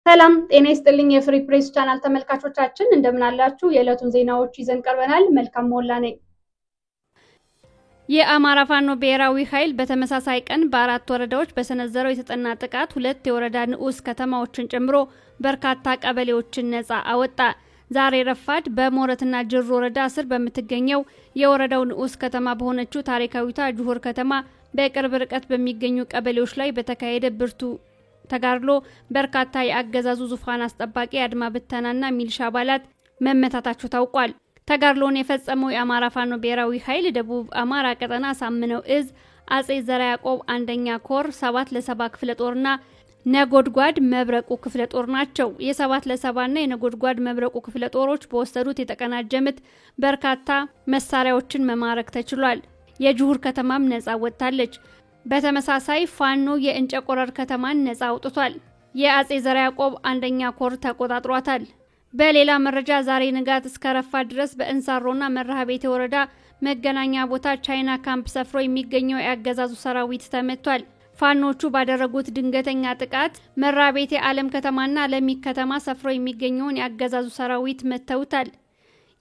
ሰላም ጤና ይስጥልኝ የፍሪ ፕሬስ ቻናል ተመልካቾቻችን እንደምን አላችሁ? የዕለቱን ዜናዎች ይዘን ቀርበናል። መልካም ሞላ ነኝ። የአማራ ፋኖ ብሔራዊ ኃይል በተመሳሳይ ቀን በአራት ወረዳዎች በሰነዘረው የተጠና ጥቃት ሁለት የወረዳ ንዑስ ከተማዎችን ጨምሮ በርካታ ቀበሌዎችን ነፃ አወጣ። ዛሬ ረፋድ በሞረትና ጅሩ ወረዳ ስር በምትገኘው የወረዳው ንዑስ ከተማ በሆነችው ታሪካዊቷ ጁሁር ከተማ በቅርብ ርቀት በሚገኙ ቀበሌዎች ላይ በተካሄደ ብርቱ ተጋድሎ በርካታ የአገዛዙ ዙፋን አስጠባቂ አድማ ብተናና ሚሊሻ አባላት መመታታቸው ታውቋል። ተጋድሎን የፈጸመው የአማራ ፋኖ ብሔራዊ ኃይል ደቡብ አማራ ቀጠና ሳምነው እዝ አጼ ዘራ ያዕቆብ አንደኛ ኮር 7 ለ7 ክፍለ ጦርና ነጎድጓድ መብረቁ ክፍለ ጦር ናቸው። የ7 ለ7 እና የነጎድጓድ መብረቁ ክፍለ ጦሮች በወሰዱት የተቀናጀ ምት በርካታ መሳሪያዎችን መማረክ ተችሏል። የጁሁር ከተማም ነፃ ወጥታለች። በተመሳሳይ ፋኖ የእንጨቆረር ከተማን ነፃ አውጥቷል። የአጼ ዘራ ያዕቆብ አንደኛ ኮር ተቆጣጥሯታል። በሌላ መረጃ ዛሬ ንጋት እስከ ረፋድ ድረስ በእንሳሮና መርሃቤቴ ወረዳ መገናኛ ቦታ ቻይና ካምፕ ሰፍሮ የሚገኘው የአገዛዙ ሰራዊት ተመቷል። ፋኖቹ ባደረጉት ድንገተኛ ጥቃት መርሃቤቴ ዓለም ከተማና ለሚ ከተማ ሰፍሮ የሚገኘውን የአገዛዙ ሰራዊት መተውታል።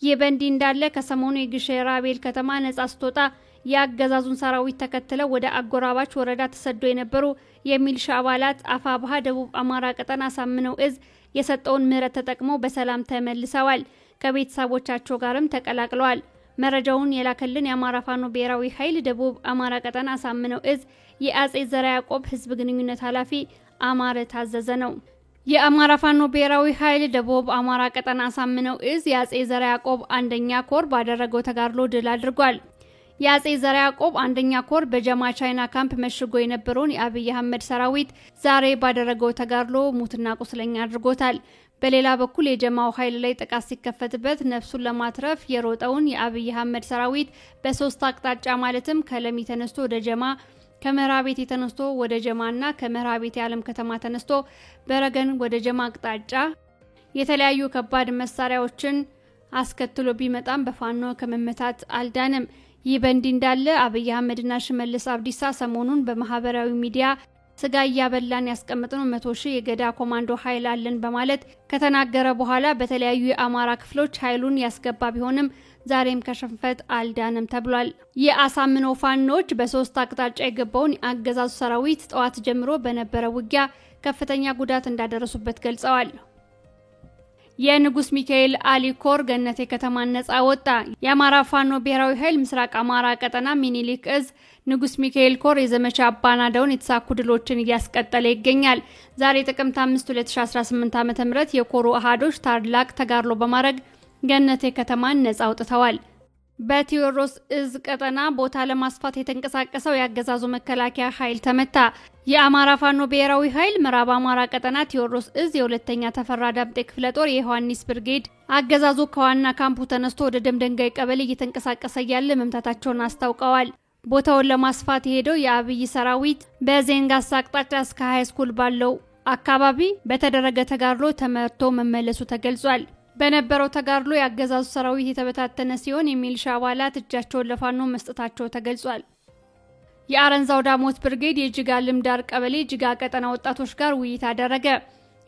ይህ በእንዲህ እንዳለ ከሰሞኑ የግሸራ ቤል ከተማ ነፃ ስትወጣ የአገዛዙን ሰራዊት ተከትለው ወደ አጎራባች ወረዳ ተሰዶ የነበሩ የሚሊሻ አባላት አፋብሃ ደቡብ አማራ ቀጠና ሳምነው እዝ የሰጠውን ምህረት ተጠቅመው በሰላም ተመልሰዋል። ከቤተሰቦቻቸው ጋርም ተቀላቅለዋል። መረጃውን የላከልን የአማራ ፋኖ ብሔራዊ ኃይል ደቡብ አማራ ቀጠና ሳምነው እዝ የአጼ ዘራ ያዕቆብ ህዝብ ግንኙነት ኃላፊ አማረ ታዘዘ ነው። የአማራ ፋኖ ብሔራዊ ኃይል ደቡብ አማራ ቀጠና ሳምነው እዝ የአጼ ዘራ ያዕቆብ አንደኛ ኮር ባደረገው ተጋድሎ ድል አድርጓል። የአጼ ዘራ ያዕቆብ አንደኛ ኮር በጀማ ቻይና ካምፕ መሽጎ የነበረውን የአብይ አህመድ ሰራዊት ዛሬ ባደረገው ተጋድሎ ሙትና ቁስለኛ አድርጎታል። በሌላ በኩል የጀማው ኃይል ላይ ጥቃት ሲከፈትበት ነፍሱን ለማትረፍ የሮጠውን የአብይ አህመድ ሰራዊት በሶስት አቅጣጫ ማለትም ከለሚ ተነስቶ ወደ ጀማ፣ ከመርሃቤቴ ተነስቶ ወደ ጀማና ከመርሃቤቴ ዓለም ከተማ ተነስቶ በረገን ወደ ጀማ አቅጣጫ የተለያዩ ከባድ መሳሪያዎችን አስከትሎ ቢመጣም በፋኖ ከመመታት አልዳንም። ይህ በእንዲህ እንዳለ አብይ አህመድና ሽመልስ አብዲሳ ሰሞኑን በማህበራዊ ሚዲያ ስጋ እያበላን ያስቀመጥነው 100 ሺህ የገዳ ኮማንዶ ኃይል አለን በማለት ከተናገረ በኋላ በተለያዩ የአማራ ክፍሎች ኃይሉን ያስገባ ቢሆንም ዛሬም ከሽንፈት አልዳንም ተብሏል። የአሳምነው ፋኖች በሶስት አቅጣጫ የገባውን የአገዛዙ ሰራዊት ጠዋት ጀምሮ በነበረ ውጊያ ከፍተኛ ጉዳት እንዳደረሱበት ገልጸዋል። የንጉስ ሚካኤል አሊ ኮር ገነቴ ከተማን ነፃ ወጣ። የአማራ ፋኖ ብሔራዊ ኃይል ምስራቅ አማራ ቀጠና ሚኒሊክ እዝ ንጉስ ሚካኤል ኮር የዘመቻ አባናዳውን የተሳኩ ድሎችን እያስቀጠለ ይገኛል። ዛሬ ጥቅምት 5 2018 ዓ.ም የኮሩ አሃዶች ታላቅ ተጋድሎ በማድረግ ገነቴ ከተማን ነፃ አውጥተዋል። በቴዎድሮስ እዝ ቀጠና ቦታ ለማስፋት የተንቀሳቀሰው ያገዛዙ መከላከያ ኃይል ተመታ። የአማራ ፋኖ ብሔራዊ ኃይል ምዕራብ አማራ ቀጠና ቴዎድሮስ እዝ የሁለተኛ ተፈራ ዳምጤ ክፍለ ጦር የዮሐንስ ብርጌድ አገዛዙ ከዋና ካምፑ ተነስቶ ወደ ደምደንጋይ ቀበሌ እየተንቀሳቀሰ ያለ መምታታቸውን አስታውቀዋል። ቦታውን ለማስፋት የሄደው የአብይ ሰራዊት በዜንጋሳ አቅጣጫ እስከ ሃይስኩል ባለው አካባቢ በተደረገ ተጋድሎ ተመርቶ መመለሱ ተገልጿል። በነበረው ተጋድሎ ያገዛዙ ሰራዊት የተበታተነ ሲሆን የሚሊሻ አባላት እጃቸውን ለፋኖ መስጠታቸው ተገልጿል። የአረንዛው ዳሞት ብርጌድ የጅጋ ልምዳር ቀበሌ ጅጋ ቀጠና ወጣቶች ጋር ውይይት አደረገ።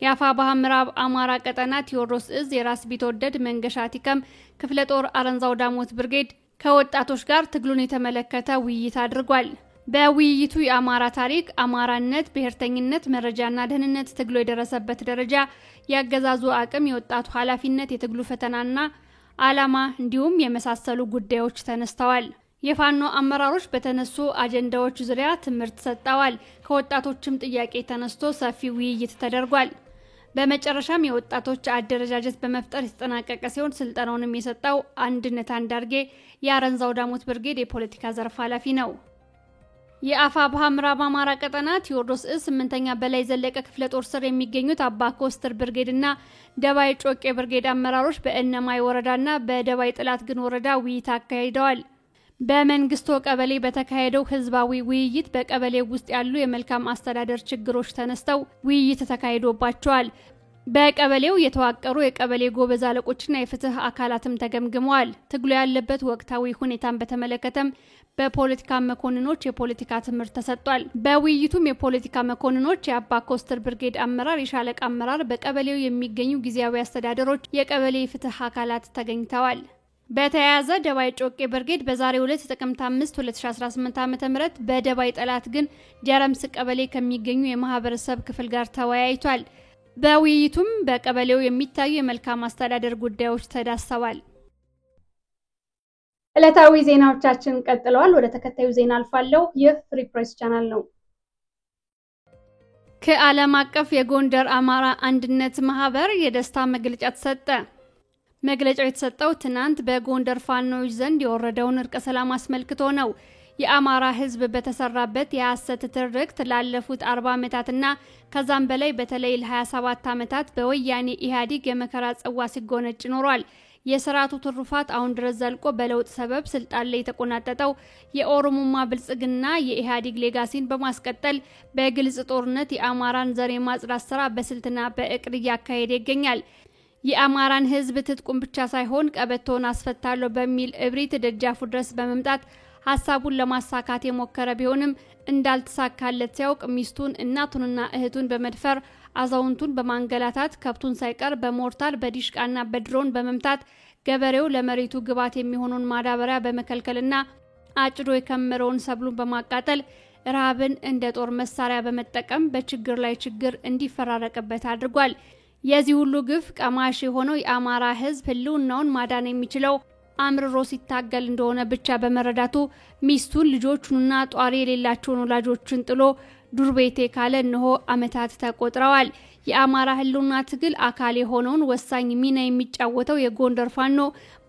የአፋብሃ ምዕራብ አማራ ቀጠና ቴዎድሮስ እዝ የራስ ቢትወደድ መንገሻ ቲከም ክፍለ ጦር አረንዛው ዳሞት ብርጌድ ከወጣቶች ጋር ትግሉን የተመለከተ ውይይት አድርጓል። በውይይቱ የአማራ ታሪክ፣ አማራነት፣ ብሔርተኝነት፣ መረጃና ደህንነት ትግሉ የደረሰበት ደረጃ፣ ያገዛዙ አቅም፣ የወጣቱ ኃላፊነት፣ የትግሉ ፈተናና ዓላማ እንዲሁም የመሳሰሉ ጉዳዮች ተነስተዋል። የፋኖ አመራሮች በተነሱ አጀንዳዎች ዙሪያ ትምህርት ሰጥተዋል። ከወጣቶችም ጥያቄ ተነስቶ ሰፊ ውይይት ተደርጓል። በመጨረሻም የወጣቶች አደረጃጀት በመፍጠር የተጠናቀቀ ሲሆን ስልጠናውንም የሰጠው አንድነት አንዳርጌ የአረንዛው ዳሞት ብርጌድ የፖለቲካ ዘርፍ ኃላፊ ነው። የአፋብሃ ምዕራብ አማራ ቀጠና ቴዎድሮስ እዝ 8ኛ በላይ ዘለቀ ክፍለ ጦር ስር የሚገኙት አባ ኮስተር ብርጌድና ደባይ ጮቄ ብርጌድ አመራሮች በእነማይ ወረዳና በደባይ ጥላት ግን ወረዳ ውይይት አካሂደዋል። በመንግስቶ ቀበሌ በተካሄደው ህዝባዊ ውይይት በቀበሌው ውስጥ ያሉ የመልካም አስተዳደር ችግሮች ተነስተው ውይይት ተካሂዶባቸዋል። በቀበሌው የተዋቀሩ የቀበሌ ጎበዝ አለቆችና የፍትህ አካላትም ተገምግመዋል። ትግሉ ያለበት ወቅታዊ ሁኔታን በተመለከተም በፖለቲካ መኮንኖች የፖለቲካ ትምህርት ተሰጥቷል። በውይይቱም የፖለቲካ መኮንኖች፣ የአባ ኮስተር ብርጌድ አመራር፣ የሻለቃ አመራር፣ በቀበሌው የሚገኙ ጊዜያዊ አስተዳደሮች፣ የቀበሌ ፍትህ አካላት ተገኝተዋል። በተያያዘ ደባይ ጮቄ ብርጌድ በዛሬው ዕለት ጥቅምት 5 2018 ዓ.ም በደባይ ጠላት ግን ጀረምስ ቀበሌ ከሚገኙ የማህበረሰብ ክፍል ጋር ተወያይቷል። በውይይቱም በቀበሌው የሚታዩ የመልካም አስተዳደር ጉዳዮች ተዳሰዋል። ዕለታዊ ዜናዎቻችን ቀጥለዋል። ወደ ተከታዩ ዜና አልፋለሁ። ይህ ፍሪ ፕሬስ ቻናል ነው። ከዓለም አቀፍ የጎንደር አማራ አንድነት ማህበር የደስታ መግለጫ ተሰጠ። መግለጫው የተሰጠው ትናንት በጎንደር ፋኖዎች ዘንድ የወረደውን እርቀ ሰላም አስመልክቶ ነው። የአማራ ህዝብ በተሰራበት የሐሰት ትርክት ላለፉት 40 ዓመታትና ከዛም በላይ በተለይ ለ27 ዓመታት በወያኔ ኢህአዴግ የመከራ ጽዋ ሲጎነጭ ኖሯል። የሥርዓቱ ትሩፋት አሁን ድረስ ዘልቆ በለውጥ ሰበብ ስልጣን ላይ የተቆናጠጠው የኦሮሞማ ብልጽግና የኢህአዴግ ሌጋሲን በማስቀጠል በግልጽ ጦርነት የአማራን ዘር የማጽዳት ስራ በስልትና በእቅድ እያካሄደ ይገኛል። የአማራን ህዝብ ትጥቁን ብቻ ሳይሆን ቀበቶን አስፈታለሁ በሚል እብሪት ደጃፉ ድረስ በመምጣት ሐሳቡን ለማሳካት የሞከረ ቢሆንም እንዳልተሳካለት ሲያውቅ ሚስቱን፣ እናቱንና እህቱን በመድፈር አዛውንቱን በማንገላታት ከብቱን ሳይቀር በሞርታር በዲሽቃና በድሮን በመምታት ገበሬው ለመሬቱ ግባት የሚሆኑን ማዳበሪያ በመከልከልና አጭዶ የከመረውን ሰብሉን በማቃጠል ረሃብን እንደ ጦር መሳሪያ በመጠቀም በችግር ላይ ችግር እንዲፈራረቅበት አድርጓል። የዚህ ሁሉ ግፍ ቀማሽ የሆነው የአማራ ህዝብ ህልውናውን ማዳን የሚችለው አምርሮ ሲታገል እንደሆነ ብቻ በመረዳቱ ሚስቱን፣ ልጆቹንና ጧሪ የሌላቸውን ወላጆችን ጥሎ ዱር ቤቴ ካለ እነሆ ዓመታት ተቆጥረዋል። የአማራ ህልውና ትግል አካል የሆነውን ወሳኝ ሚና የሚጫወተው የጎንደር ፋኖ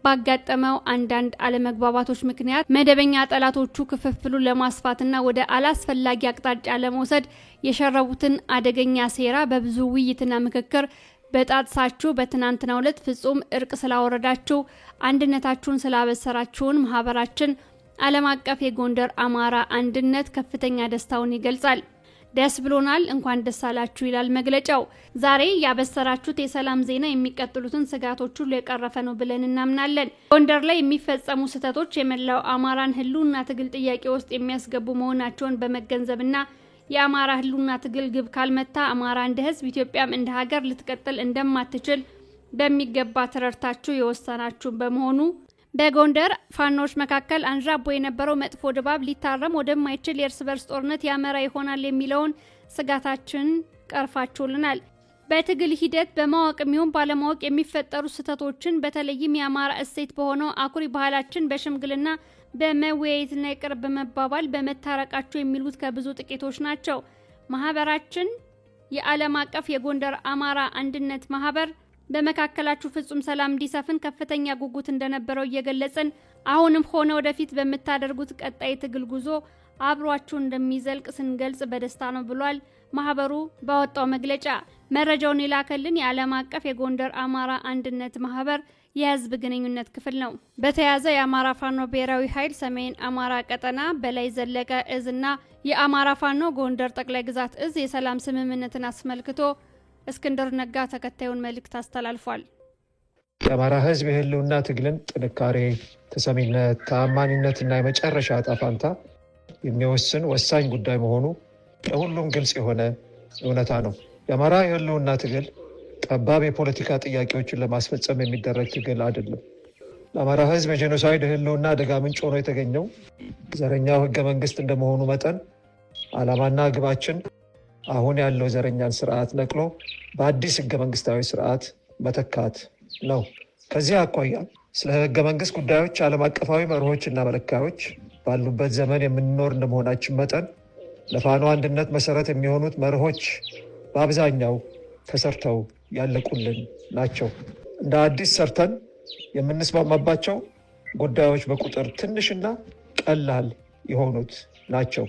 ባጋጠመው አንዳንድ አለመግባባቶች ምክንያት መደበኛ ጠላቶቹ ክፍፍሉን ለማስፋትና ወደ አላስፈላጊ አቅጣጫ ለመውሰድ የሸረቡትን አደገኛ ሴራ በብዙ ውይይትና ምክክር በጣጥሳችሁ በትናንትናው ዕለት ፍጹም እርቅ ስላወረዳችሁ አንድነታችሁን ስላበሰራችሁን ማህበራችን ዓለም አቀፍ የጎንደር አማራ አንድነት ከፍተኛ ደስታውን ይገልጻል። ደስ ብሎናል፣ እንኳን ደስ አላችሁ ይላል መግለጫው። ዛሬ ያበሰራችሁት የሰላም ዜና የሚቀጥሉትን ስጋቶች ሁሉ የቀረፈ ነው ብለን እናምናለን። ጎንደር ላይ የሚፈጸሙ ስህተቶች የመላው አማራን ህልውና ትግል ጥያቄ ውስጥ የሚያስገቡ መሆናቸውን በመገንዘብና የአማራ ህልውና ትግል ግብ ካልመታ አማራ እንደ ህዝብ ኢትዮጵያም እንደ ሀገር ልትቀጥል እንደማትችል በሚገባ ተረድታችሁ የወሰናችሁ በመሆኑ በጎንደር ፋኖች መካከል አንዣቦ የነበረው መጥፎ ድባብ ሊታረም ወደማይችል የእርስ በርስ ጦርነት ያመራ ይሆናል የሚለውን ስጋታችን ቀርፋችሁልናል። በትግል ሂደት በማወቅም ይሁን ባለማወቅ የሚፈጠሩ ስህተቶችን በተለይም የአማራ እሴት በሆነው አኩሪ ባህላችን በሽምግልና በመወያየትና ይቅር በመባባል በመታረቃቸው የሚሉት ከብዙ ጥቂቶች ናቸው። ማህበራችን የዓለም አቀፍ የጎንደር አማራ አንድነት ማህበር በመካከላችሁ ፍጹም ሰላም እንዲሰፍን ከፍተኛ ጉጉት እንደነበረው እየገለጽን አሁንም ሆነ ወደፊት በመታደርጉት ቀጣይ ትግል ጉዞ አብሯችሁ እንደሚዘልቅ ስንገልጽ በደስታ ነው ብሏል ማህበሩ ባወጣው መግለጫ። መረጃውን የላከልን የዓለም አቀፍ የጎንደር አማራ አንድነት ማህበር የህዝብ ግንኙነት ክፍል ነው። በተያያዘ የአማራ ፋኖ ብሔራዊ ኃይል ሰሜን አማራ ቀጠና በላይ ዘለቀ እዝና የአማራ ፋኖ ጎንደር ጠቅላይ ግዛት እዝ የሰላም ስምምነትን አስመልክቶ እስክንድር ነጋ ተከታዩን መልእክት አስተላልፏል። የአማራ ህዝብ የህልውና ትግልን ጥንካሬ፣ ተሰሚነት፣ ተአማኒነትና የመጨረሻ ዕጣ ፈንታ የሚወስን ወሳኝ ጉዳይ መሆኑ ለሁሉም ግልጽ የሆነ እውነታ ነው። የአማራ የህልውና ትግል ጠባብ የፖለቲካ ጥያቄዎችን ለማስፈጸም የሚደረግ ትግል አይደለም። ለአማራ ህዝብ የጄኖሳይድ ህልውና አደጋ ምንጭ ሆኖ የተገኘው ዘረኛው ህገ መንግስት እንደመሆኑ መጠን ዓላማና ግባችን አሁን ያለው ዘረኛን ስርዓት ነቅሎ በአዲስ ህገ መንግስታዊ ስርዓት መተካት ነው። ከዚህ አኳያ ስለ ህገ መንግስት ጉዳዮች ዓለም አቀፋዊ መርሆችና መለኪያዎች ባሉበት ዘመን የምንኖር እንደመሆናችን መጠን ለፋኖ አንድነት መሰረት የሚሆኑት መርሆች በአብዛኛው ተሰርተው ያለቁልን ናቸው። እንደ አዲስ ሰርተን የምንስማማባቸው ጉዳዮች በቁጥር ትንሽና ቀላል የሆኑት ናቸው።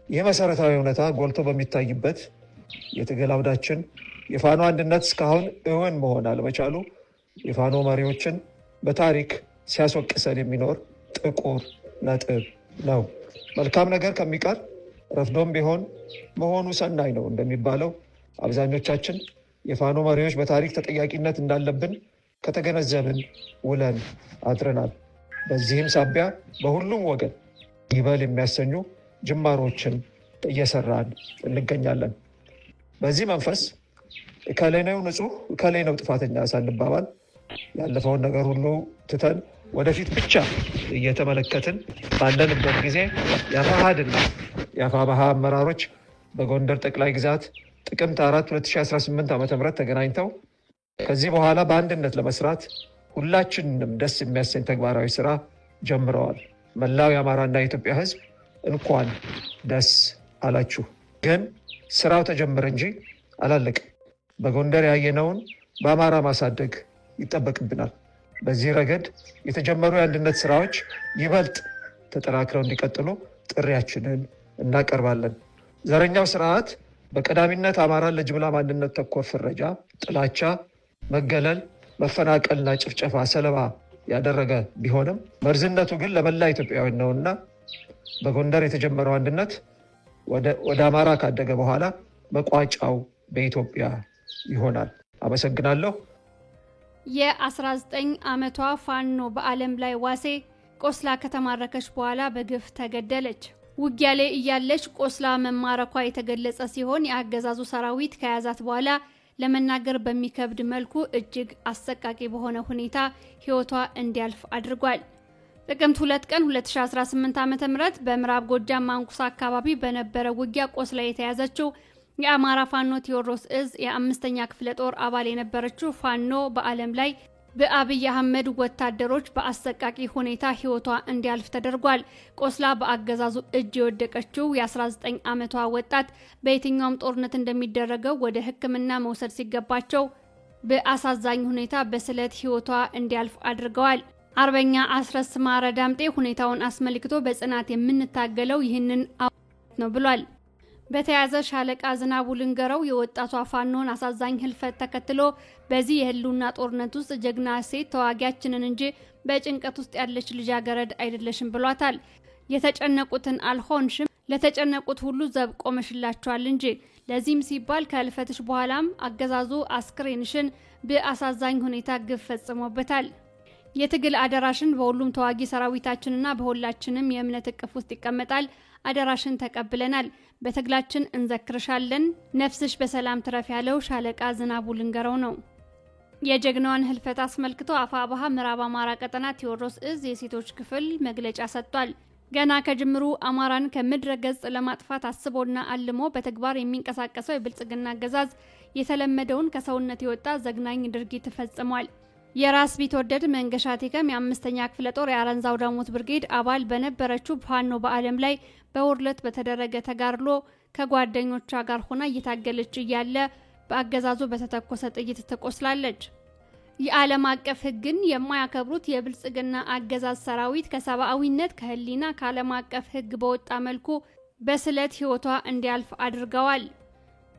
ይህ መሰረታዊ እውነታ ጎልቶ በሚታይበት የትግል አውዳችን የፋኖ አንድነት እስካሁን እውን መሆን አለመቻሉ የፋኖ መሪዎችን በታሪክ ሲያስወቅሰን የሚኖር ጥቁር ነጥብ ነው። መልካም ነገር ከሚቀር ረፍዶም ቢሆን መሆኑ ሰናይ ነው እንደሚባለው አብዛኞቻችን የፋኖ መሪዎች በታሪክ ተጠያቂነት እንዳለብን ከተገነዘብን ውለን አድረናል። በዚህም ሳቢያ በሁሉም ወገን ይበል የሚያሰኙ ጅማሮችን እየሰራን እንገኛለን። በዚህ መንፈስ እከሌ ነው ንጹህ እከሌ ነው ጥፋተኛ ሳንባባል ያለፈውን ነገር ሁሉ ትተን ወደፊት ብቻ እየተመለከትን ባለንበት ጊዜ የአፋሕድና የአፋብኃ አመራሮች በጎንደር ጠቅላይ ግዛት ጥቅምት 4 2018 ዓ.ም ተገናኝተው ከዚህ በኋላ በአንድነት ለመስራት ሁላችንንም ደስ የሚያሰኝ ተግባራዊ ስራ ጀምረዋል። መላው የአማራና የኢትዮጵያ ሕዝብ እንኳን ደስ አላችሁ። ግን ስራው ተጀመረ እንጂ አላለቀም። በጎንደር ያየነውን በአማራ ማሳደግ ይጠበቅብናል። በዚህ ረገድ የተጀመሩ የአንድነት ስራዎች ይበልጥ ተጠናክረው እንዲቀጥሉ ጥሪያችንን እናቀርባለን። ዘረኛው ስርዓት በቀዳሚነት አማራን ለጅምላ ማንነት ተኮር ፍረጃ፣ ጥላቻ፣ መገለል፣ መፈናቀልና ጭፍጨፋ ሰለባ ያደረገ ቢሆንም መርዝነቱ ግን ለመላ ኢትዮጵያውያን ነውና በጎንደር የተጀመረው አንድነት ወደ አማራ ካደገ በኋላ መቋጫው በኢትዮጵያ ይሆናል። አመሰግናለሁ። የ19 ዓመቷ ፋኖ በዓለም ላይ ዋሴ ቆስላ ከተማረከች በኋላ በግፍ ተገደለች። ውጊያ ላይ እያለች ቆስላ መማረኳ የተገለጸ ሲሆን የአገዛዙ ሰራዊት ከያዛት በኋላ ለመናገር በሚከብድ መልኩ እጅግ አሰቃቂ በሆነ ሁኔታ ህይወቷ እንዲያልፍ አድርጓል። ጥቅምት 2 ቀን 2018 ዓ.ም በምዕራብ ጎጃም ማንኩሳ አካባቢ በነበረ ውጊያ ቆስላ የተያዘችው የአማራ ፋኖ ቴዎድሮስ እዝ የ5ኛ ክፍለ ጦር አባል የነበረችው ፋኖ በዓለም ላይ በአብይ አህመድ ወታደሮች በአሰቃቂ ሁኔታ ህይወቷ እንዲያልፍ ተደርጓል። ቆስላ በአገዛዙ እጅ የወደቀችው የ19 ዓመቷ ወጣት በየትኛውም ጦርነት እንደሚደረገው ወደ ሕክምና መውሰድ ሲገባቸው በአሳዛኝ ሁኔታ በስለት ህይወቷ እንዲያልፍ አድርገዋል። አርበኛ አስረስ ማረ ዳምጤ ሁኔታውን አስመልክቶ በጽናት የምንታገለው ይህንን ነው ብሏል። በተያዘ ሻለቃ ዝናቡ ልንገረው የወጣቷ ፋኖን አሳዛኝ ህልፈት ተከትሎ በዚህ የህልውና ጦርነት ውስጥ ጀግና ሴት ተዋጊያችንን እንጂ በጭንቀት ውስጥ ያለች ልጃገረድ አይደለሽም ብሏታል። የተጨነቁትን አልሆንሽም፣ ለተጨነቁት ሁሉ ዘብ ቆመሽላቸዋል እንጂ። ለዚህም ሲባል ከህልፈትሽ በኋላም አገዛዙ አስክሬንሽን በአሳዛኝ ሁኔታ ግፍ ፈጽሞበታል። የትግል አደራሽን በሁሉም ተዋጊ ሰራዊታችንና በሁላችንም የእምነት እቅፍ ውስጥ ይቀመጣል። አደራሽን ተቀብለናል። በትግላችን እንዘክርሻለን። ነፍስሽ በሰላም ትረፍ ያለው ሻለቃ ዝናቡ ልንገረው ነው። የጀግናዋን ህልፈት አስመልክቶ አፋብኃ ምዕራብ አማራ ቀጠና ቴዎድሮስ እዝ የሴቶች ክፍል መግለጫ ሰጥቷል። ገና ከጅምሩ አማራን ከምድረ ገጽ ለማጥፋት አስቦና አልሞ በተግባር የሚንቀሳቀሰው የብልጽግና አገዛዝ የተለመደውን ከሰውነት የወጣ ዘግናኝ ድርጊት ፈጽሟል። የራስ ቢትወደድ መንገሻ ቴከም የ5ኛ ክፍለ ጦር የአረንዛው ዳሞት ብርጌድ አባል በነበረችው ፋኖ በዓለም ላይ በውርለት በተደረገ ተጋድሎ ከጓደኞቿ ጋር ሆና እየታገለች እያለ በአገዛዙ በተተኮሰ ጥይት ተቆስላለች። የዓለም አቀፍ ሕግን የማያከብሩት የብልጽግና አገዛዝ ሰራዊት ከሰብአዊነት ከህሊና ከዓለም አቀፍ ሕግ በወጣ መልኩ በስለት ህይወቷ እንዲያልፍ አድርገዋል።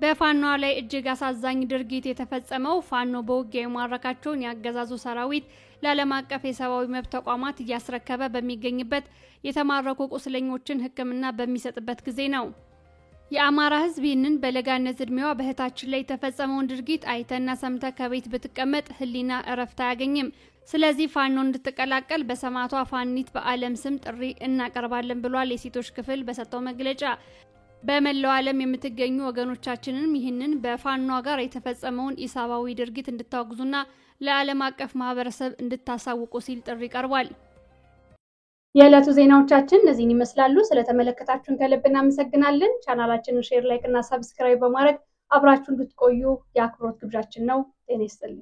በፋኖ ላይ እጅግ አሳዛኝ ድርጊት የተፈጸመው ፋኖ በውጊያ የማረካቸውን ያገዛዙ ሰራዊት ለዓለም አቀፍ የሰብአዊ መብት ተቋማት እያስረከበ በሚገኝበት የተማረኩ ቁስለኞችን ሕክምና በሚሰጥበት ጊዜ ነው። የአማራ ህዝብ ይህንን በለጋነት እድሜዋ በእህታችን ላይ የተፈጸመውን ድርጊት አይተና ሰምተ ከቤት ብትቀመጥ ህሊና እረፍት አያገኝም። ስለዚህ ፋኖ እንድትቀላቀል በሰማዕቷ ፋኒት በዓለም ስም ጥሪ እናቀርባለን ብሏል የሴቶች ክፍል በሰጠው መግለጫ። በመላው ዓለም የምትገኙ ወገኖቻችንን ይህንን በፋኗ ጋር የተፈጸመውን ኢሰብአዊ ድርጊት እንድታወግዙና ለዓለም አቀፍ ማህበረሰብ እንድታሳውቁ ሲል ጥሪ ቀርቧል። የዕለቱ ዜናዎቻችን እነዚህን ይመስላሉ። ስለተመለከታችሁን ከልብ እናመሰግናለን። ቻናላችንን ሼር፣ ላይክ እና ሰብስክራይብ በማድረግ አብራችሁን እንድትቆዩ የአክብሮት ግብዣችን ነው። ጤና ይስጥልኝ።